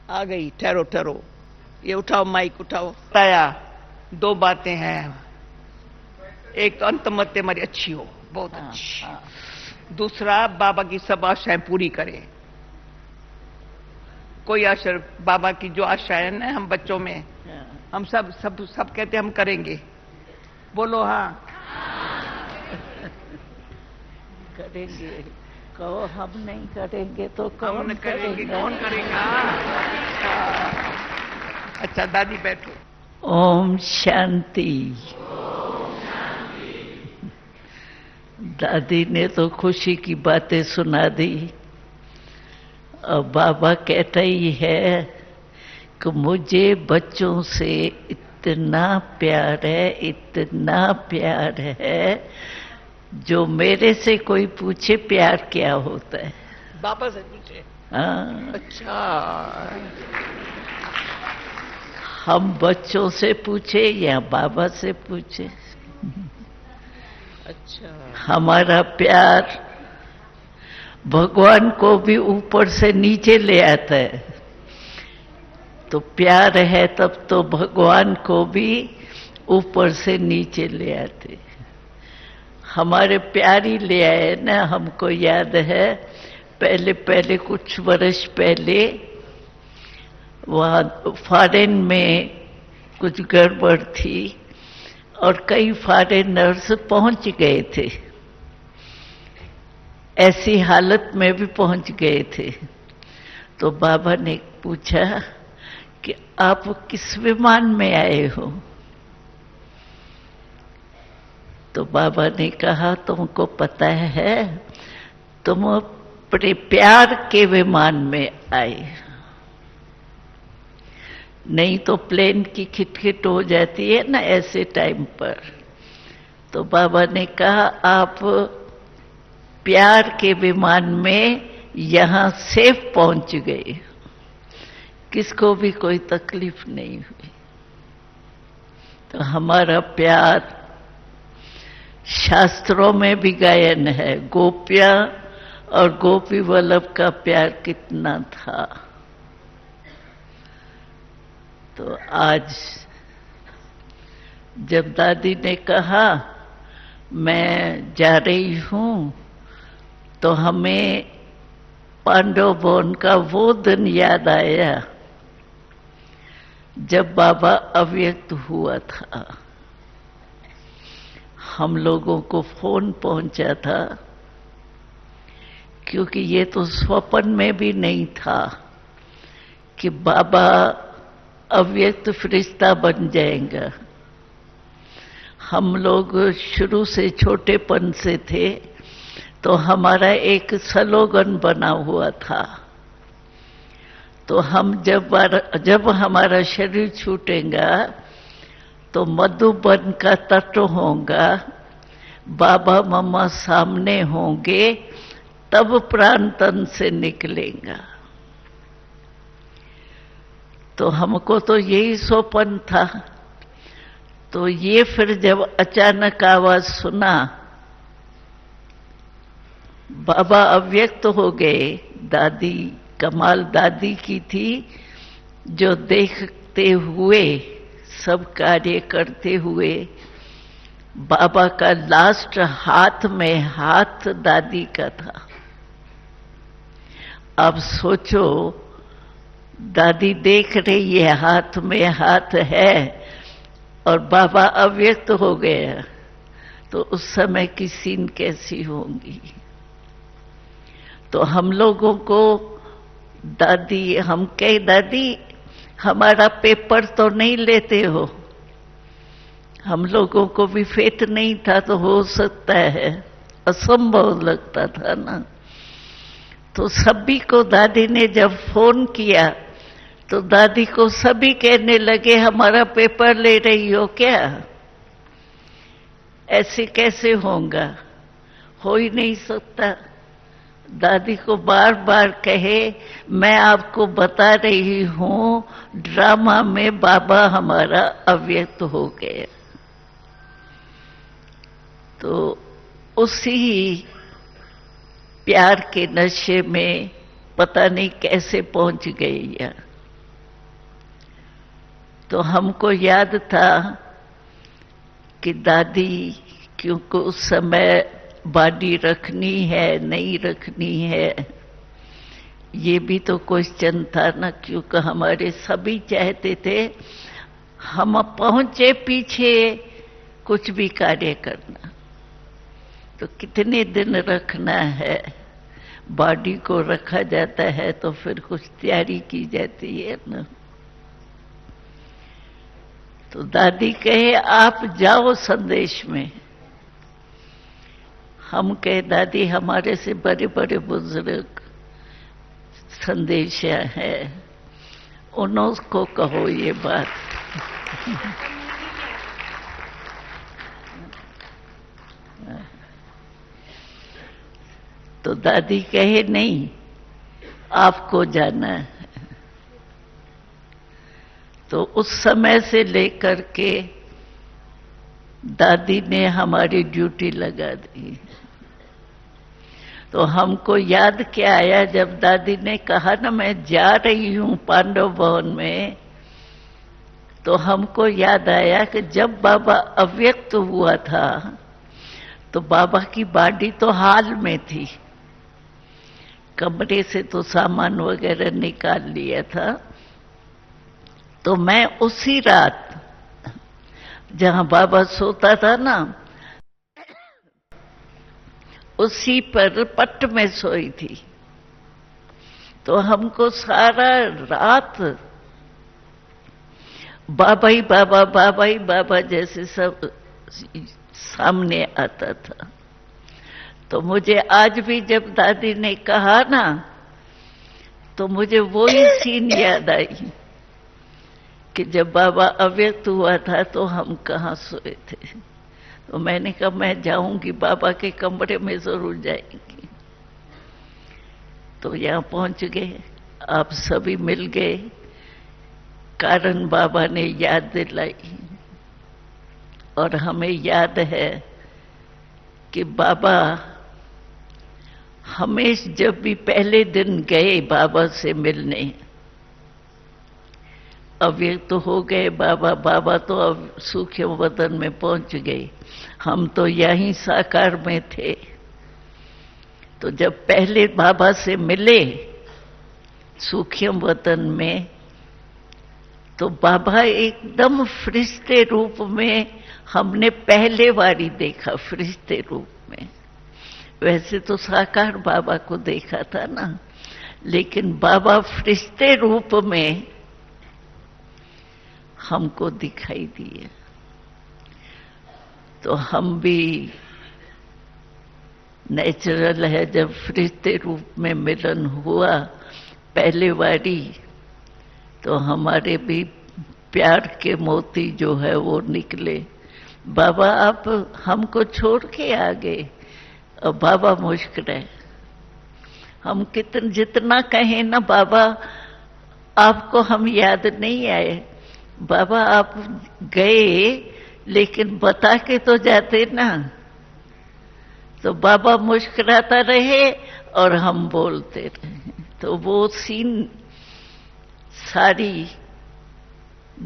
आ गई, ठहरो ठहरो, ये उठाओ, माइक उठाओ। बताया, दो बातें हैं, एक तो अंत मत हमारी अच्छी हो, बहुत अच्छी। दूसरा, बाबा की सब आशाएं पूरी करें। कोई आशा, बाबा की जो आशा है ना हम बच्चों में, हम सब सब सब कहते हैं हम करेंगे। बोलो हाँ। करेंगे। कहो हम नहीं करेंगे तो कौन करेंगे? कौन करेगा? अच्छा दादी बैठो। ओम शांति। दादी ने तो खुशी की बातें सुना दी, और बाबा कहता ही है कि मुझे बच्चों से इतना प्यार है, इतना प्यार है, जो मेरे से कोई पूछे प्यार क्या होता है। बाबा से पूछे? हाँ। अच्छा। हम बच्चों से पूछे या बाबा से पूछे, अच्छा। हमारा प्यार भगवान को भी ऊपर से नीचे ले आता है। तो प्यार है तब तो भगवान को भी ऊपर से नीचे ले आते। हमारे प्यार ही ले आए ना। हमको याद है पहले पहले कुछ वर्ष पहले वहाँ फॉरेन में कुछ गड़बड़ थी और कई फॉरेनर्स पहुंच गए थे, ऐसी हालत में भी पहुंच गए थे। तो बाबा ने पूछा कि आप किस विमान में आए हो? तो बाबा ने कहा तुमको पता है, तुम अपने प्यार के विमान में आए, नहीं तो प्लेन की खिटखिट हो जाती है ना ऐसे टाइम पर। तो बाबा ने कहा आप प्यार के विमान में यहां सेफ पहुंच गए, किसको भी कोई तकलीफ नहीं हुई। तो हमारा प्यार शास्त्रों में भी गायन है, गोपियां और गोपी वल्लभ का प्यार कितना था। तो आज जब दादी ने कहा मैं जा रही हूं, तो हमें पांडव भवन का वो दिन याद आया जब बाबा अव्यक्त हुआ था। हम लोगों को फोन पहुंचा था, क्योंकि ये तो स्वप्न में भी नहीं था कि बाबा अव्यक्त फरिश्ता बन जाएगा। हम लोग शुरू से छोटेपन से थे, तो हमारा एक स्लोगन बना हुआ था। तो हम जब हमारा शरीर छूटेगा तो मधुबन का तट होगा, बाबा मम्मा सामने होंगे, तब प्राण तन से निकलेगा। तो हमको तो यही स्वप्न था। तो ये फिर जब अचानक आवाज सुना बाबा अव्यक्त हो गए, दादी कमाल दादी की थी, जो देखते हुए सब कार्य करते हुए बाबा का लास्ट हाथ में हाथ दादी का था। अब सोचो, दादी देख रही है हाथ में हाथ है और बाबा अव्यक्त हो गया, तो उस समय की सीन कैसी होंगी। तो हम लोगों को दादी, हम कहे दादी हमारा पेपर तो नहीं लेते हो, हम लोगों को भी फेट नहीं था, तो हो सकता है, असंभव लगता था ना। तो सभी को दादी ने जब फोन किया तो दादी को सभी कहने लगे हमारा पेपर ले रही हो क्या? ऐसे कैसे होगा, हो ही नहीं सकता। दादी को बार बार कहे मैं आपको बता रही हूं, ड्रामा में बाबा हमारा अव्यक्त हो गया। तो उसी प्यार के नशे में पता नहीं कैसे पहुंच गई है। तो हमको याद था कि दादी, क्योंकि उस समय बॉडी रखनी है नहीं रखनी है, ये भी तो क्वेश्चन था ना, क्योंकि हमारे सभी चाहते थे हम पहुंचे पीछे कुछ भी कार्य करना। तो कितने दिन रखना है, बॉडी को रखा जाता है तो फिर कुछ तैयारी की जाती है ना। तो दादी कहे आप जाओ संदेश में। हम कहे दादी हमारे से बड़े बड़े बुजुर्ग संदेश है, उनको कहो ये बात। तो दादी कहे नहीं, आपको जाना है। तो उस समय से लेकर के दादी ने हमारी ड्यूटी लगा दी। तो हमको याद क्या आया, जब दादी ने कहा ना मैं जा रही हूं पांडव भवन में, तो हमको याद आया कि जब बाबा अव्यक्त हुआ था तो बाबा की बॉडी तो हाल में थी, कमरे से तो सामान वगैरह निकाल लिया था। तो मैं उसी रात जहां बाबा सोता था ना, उसी पर पट में सोई थी। तो हमको सारा रात बाबा ही बाबा, बाबा ही बाबा जैसे सब सामने आता था। तो मुझे आज भी जब दादी ने कहा ना, तो मुझे वही सीन याद आई कि जब बाबा अव्यक्त हुआ था तो हम कहाँ सोए थे। तो मैंने कहा मैं जाऊंगी, बाबा के कमरे में जरूर जाएंगी। तो यहां पहुंच गए, आप सभी मिल गए, कारण बाबा ने याद दिलाई। और हमें याद है कि बाबा हमेशा जब भी पहले दिन गए बाबा से मिलने, अव्यक्त तो हो गए बाबा, बाबा तो अब सूक्ष्म वतन में पहुंच गए, हम तो यहीं साकार में थे। तो जब पहले बाबा से मिले सूक्ष्म वतन में, तो बाबा एकदम फरिश्ते रूप में हमने पहले बारी देखा, फरिश्ते रूप में। वैसे तो साकार बाबा को देखा था ना, लेकिन बाबा फरिश्ते रूप में हमको दिखाई दिए। तो हम भी नेचुरल है, जब फरिश्ते रूप में मिलन हुआ पहले बारी, तो हमारे भी प्यार के मोती जो है वो निकले। बाबा आप हमको छोड़ के आ गए। और बाबा मुस्कुराए। हम जितना कहें ना बाबा आपको हम याद नहीं आए, बाबा आप गए लेकिन बता के तो जाते ना। तो बाबा मुस्कुराता रहे और हम बोलते रहे। तो वो सीन सारी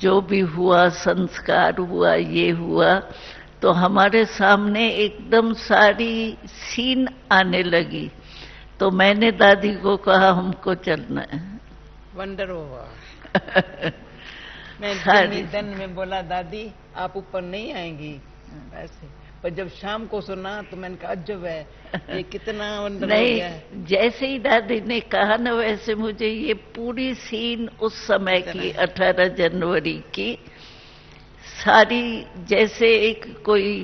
जो भी हुआ, संस्कार हुआ, ये हुआ, तो हमारे सामने एकदम सारी सीन आने लगी। तो मैंने दादी को कहा हमको चलना है। वंडर हुआ। मैं दिन में बोला दादी आप ऊपर नहीं आएंगी ऐसे, पर जब शाम को सुना तो मैंने कहा अजब है, ये कितना वंडर हो गया है। जैसे ही दादी ने कहा ना, वैसे मुझे ये पूरी सीन उस समय की 18 जनवरी की सारी, जैसे एक कोई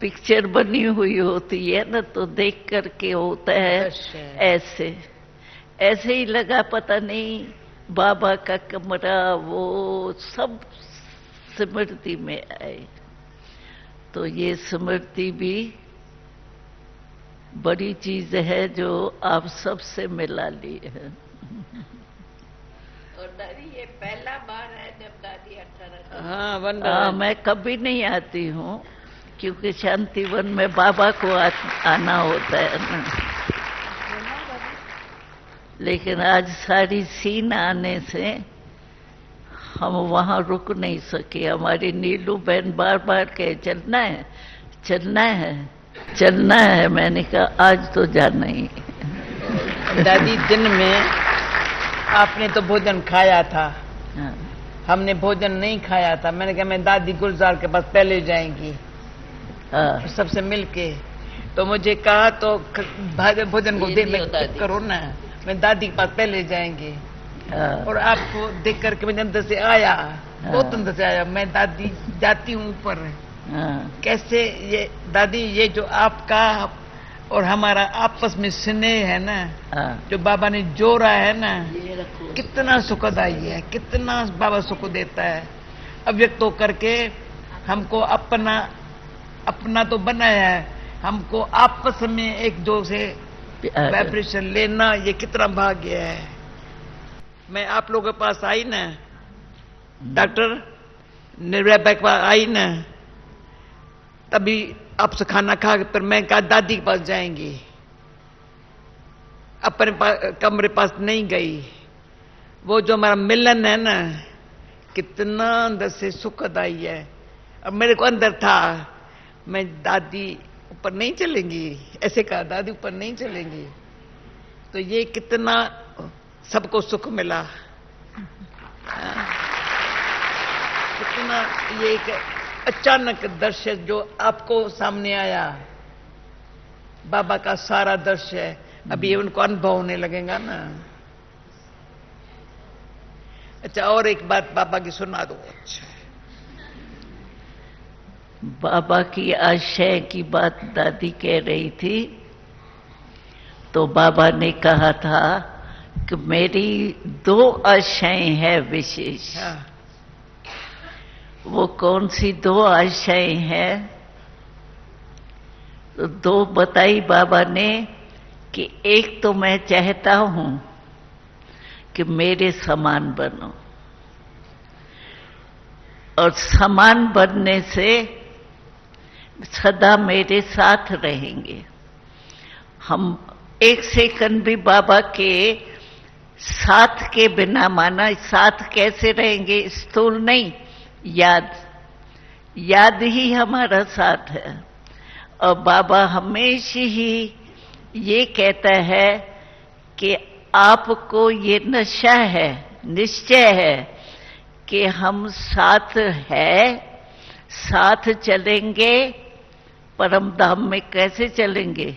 पिक्चर बनी हुई होती है ना, तो देख करके होता है ऐसे ऐसे ही लगा। पता नहीं बाबा का कमरा वो सब स्मृति में आए। तो ये स्मृति भी बड़ी चीज है जो आप सबसे मिला ली है। और दादी ये पहला बार है जब दादी 18। हाँ, मैं कभी नहीं आती हूँ क्योंकि शांतिवन में बाबा को आना होता है ना। लेकिन आज सारी सीन आने से हम वहाँ रुक नहीं सके। हमारी नीलू बहन बार बार कहे चलना है, चलना है, चलना है। मैंने कहा आज तो जाना ही है। दादी दिन में आपने तो भोजन खाया था, हाँ, हमने भोजन नहीं खाया था। मैंने कहा मैं दादी गुलजार के पास पहले जाएंगी हाँ, सबसे मिलके। तो मुझे कहा तो भोजन को ये लियो दादी। करो ना, मैं दादी के पास पहले जाएंगे। हाँ, और आपको देख करके मुझे अंदर से आया, बहुत अंदर से आया, मैं दादी जाती हूँ ऊपर। हाँ, कैसे ये दादी, ये जो आपका और हमारा आपस में स्नेह है ना, हाँ, जो बाबा ने जोड़ा है ना, ये रखो। कितना सुखदाई है, कितना बाबा सुख देता है। अव्यक्त होकर के हमको अपना अपना तो बनाया है, हमको आपस में एक दो से वाइब्रेशन लेना, ये कितना भाग्य है। मैं आप लोगों के पास आई ना, डॉक्टर निर्भय के पास आई ना, तभी आपसे खाना खा के फिर मैं कहा दादी के पास जाएंगी, अपने कमरे पास नहीं गई। वो जो हमारा मिलन है ना, कितना अंदर से सुखदाई है। और मेरे को अंदर था, मैं दादी ऊपर नहीं चलेंगी, ऐसे कहा दादी ऊपर नहीं चलेंगी। तो ये कितना सबको सुख मिला, कितना ये एक अचानक दृश्य जो आपको सामने आया, बाबा का सारा दृश्य अभी उनको अनुभव होने लगेगा ना। अच्छा, और एक बात बाबा की सुना दो। अच्छा, बाबा की आशय की बात दादी कह रही थी, तो बाबा ने कहा था कि मेरी 2 आशाएं हैं विशेष। हाँ, वो कौन सी 2 आशाएं हैं? तो 2 बताई बाबा ने कि एक तो मैं चाहता हूं कि मेरे समान बनो, और समान बनने से सदा मेरे साथ रहेंगे। हम 1 सेकंड भी बाबा के साथ के बिना, माना साथ कैसे रहेंगे, स्थूल नहीं, याद ही हमारा साथ है। और बाबा हमेशा ही ये कहता है कि आपको ये नशा है, निश्चय है कि हम साथ है, साथ चलेंगे। परम धाम में कैसे चलेंगे?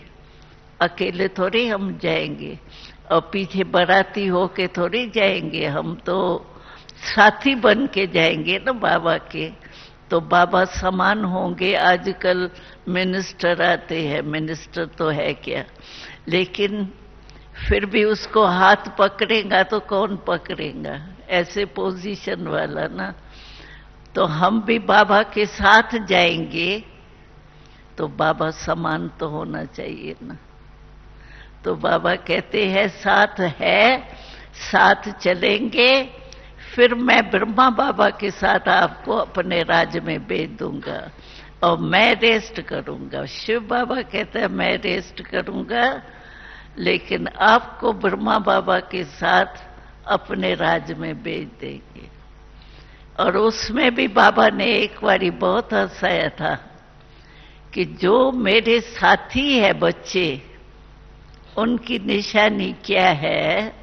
अकेले थोड़ी हम जाएंगे, और पीछे बाराती होके थोड़ी जाएंगे। हम तो साथी बन के जाएंगे ना बाबा के। तो बाबा समान होंगे। आजकल मिनिस्टर आते हैं, मिनिस्टर तो है क्या, लेकिन फिर भी उसको हाथ पकड़ेगा तो कौन पकड़ेगा, ऐसे पोजीशन वाला ना। तो हम भी बाबा के साथ जाएंगे, तो बाबा समान तो होना चाहिए ना। तो बाबा कहते हैं साथ है, साथ चलेंगे, फिर मैं ब्रह्मा बाबा के साथ आपको अपने राज्य में भेज दूंगा और मैं रेस्ट करूंगा। शिव बाबा कहते हैं मैं रेस्ट करूंगा, लेकिन आपको ब्रह्मा बाबा के साथ अपने राज्य में भेज देंगे। और उसमें भी बाबा ने एक बारी बहुत हंसाया था कि जो मेरे साथी है बच्चे, उनकी निशानी क्या है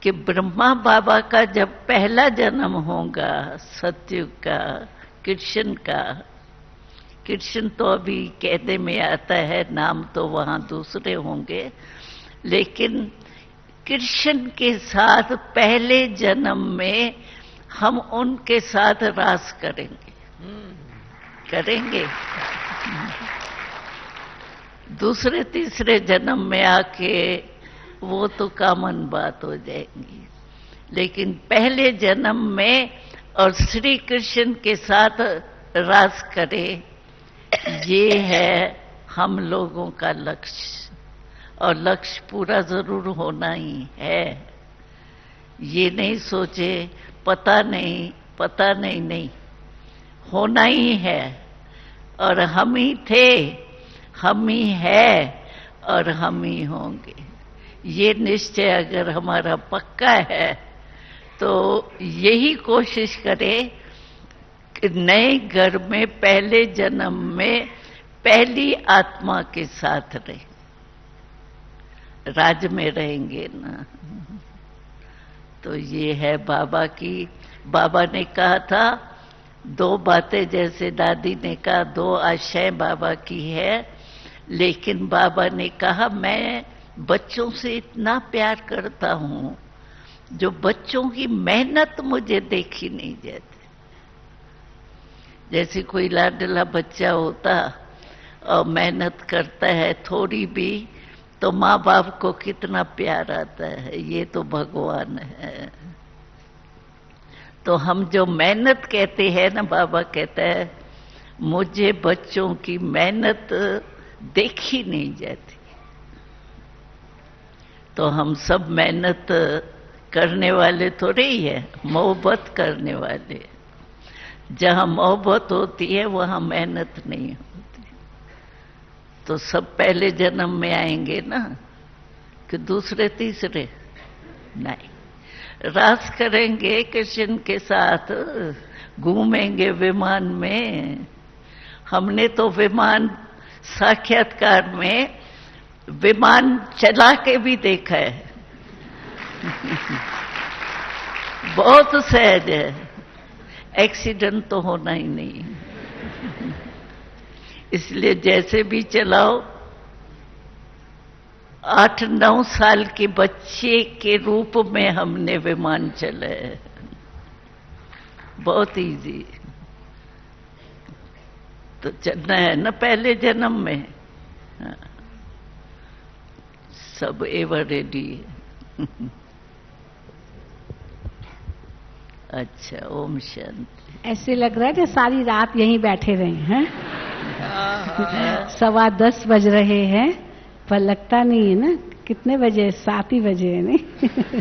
कि ब्रह्मा बाबा का जब पहला जन्म होगा सतयुग का, कृष्ण का, कृष्ण तो अभी कहने में आता है, नाम तो वहाँ दूसरे होंगे, लेकिन कृष्ण के साथ पहले जन्म में हम उनके साथ रास करेंगे, करेंगे। दूसरे तीसरे जन्म में आके वो तो कॉमन बात हो जाएगी, लेकिन पहले जन्म में और श्री कृष्ण के साथ रास करे, ये है हम लोगों का लक्ष्य। और लक्ष्य पूरा जरूर होना ही है। ये नहीं सोचे पता नहीं, नहीं होना ही है। और हम ही थे, हम ही है और हम ही होंगे। ये निश्चय अगर हमारा पक्का है तो यही कोशिश करें कि नए घर में पहले जन्म में पहली आत्मा के साथ रहे। राज में रहेंगे ना। तो ये है बाबा की। बाबा ने कहा था 2 बातें, जैसे दादी ने कहा 2 आशाएं बाबा की है, लेकिन बाबा ने कहा मैं बच्चों से इतना प्यार करता हूं जो बच्चों की मेहनत मुझे देखी नहीं जाती। जैसे कोई लाडला बच्चा होता और मेहनत करता है थोड़ी भी, तो माँ बाप को कितना प्यार आता है। ये तो भगवान है। तो हम जो मेहनत कहते हैं ना, बाबा कहता है मुझे बच्चों की मेहनत देखी नहीं जाती। तो हम सब मेहनत करने वाले थोड़े ही है, मोहब्बत करने वाले। जहां मोहब्बत होती है वहां मेहनत नहीं होती। तो सब पहले जन्म में आएंगे ना, कि दूसरे तीसरे नहीं। रास करेंगे कृष्ण के साथ, घूमेंगे विमान में। हमने तो विमान साक्षात्कार में विमान चला के भी देखा है। बहुत सहज है, एक्सीडेंट तो होना ही नहीं। इसलिए जैसे भी चलाओ, 8-9 साल के बच्चे के रूप में हमने विमान चला है। बहुत इजी। तो चलना है ना पहले जन्म में। हाँ। सब एवर रेडी है। अच्छा, ओम शांति। ऐसे लग रहा है कि सारी रात यहीं बैठे रहे हैं। 10:15 बज रहे हैं, पर लगता नहीं है ना। कितने बजे? 7 ही बजे है नहीं।